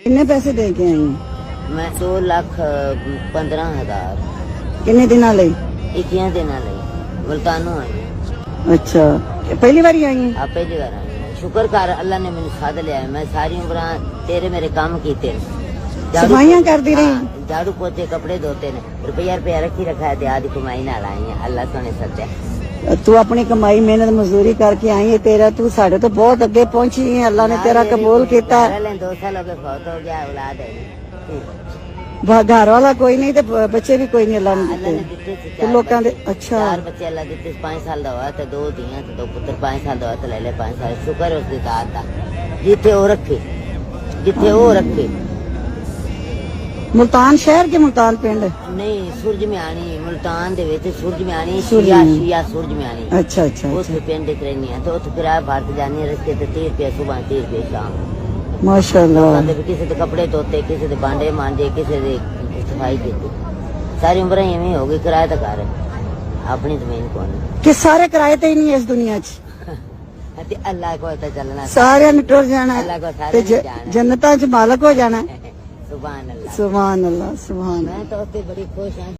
कितने पैसे दे के आई? मैं 2,15,000 कितने दिन लई? 21 दिन लई मुल्तानों आई। अच्छा, पहली बार आई हैं? आप पहली बार आई। शुक्र कर अल्लाह ने मैंने साथ लिया। मैं सारी उम्र तेरे मेरे काम कीते, सफाइयां करती रही, झाड़ू पोछे कपड़े धोते ने, रुपया रुपया रखी रखा है, आदि कमाई ना लाई है। अल्लाह सोने सत्या। तू अपनी कमाई मेहनत मजदूरी करके आई है, तेरा तू साढ़े तो बहुत अगे पहुंची है। अल्लाह ने तेरा कबूल किया। 2 साल हो गए फौत हो गया, औलाद है घर वाला कोई नहीं तो बच्चे भी कोई नहीं अल्लाह ने अल्लाह ने दिते। दिते तो लोगों दे अच्छा 4 बच्चे अल्लाह दिते। 5 साल का हुआ तो 2 धियां तो 2 पुत्र। 5 साल का हुआ तो ले ले 5 साल। शुक्र है उसकी दात दा, जिथे वो रखे, जिथे वो रखे। मुल्तान शहर के मुल्तान पिंड? नहीं, सूरज में आनी मुल्तान दे विच सूरज में आनी सूरज शिया में। शिया सूरज में आनी। अच्छा अच्छा उस अच्छा, पिंड दिख रही है तो उस किराया भारत जानी है। रस्ते ते 30 रुपया सुबह, 30 रुपया शाम। माशाल्लाह। किसी के कपड़े धोते, किसी के भांडे मांजे, किसी की सफाई की। सारी उम्र इवें हो गई। किराया तो घर अपनी जमीन कौन कि सारे किराए ते ही नहीं है इस दुनिया च, अल्लाह को तो चलना, सारे ने टुर जाना अल्लाह को है सारे ते ने जाना। जन्नतां च मालक हो जाना है। सुभान अल्लाह। सुभान अल्लाह, सुभान अल्लाह। मैं तो उससे बड़ी खुश हूँ।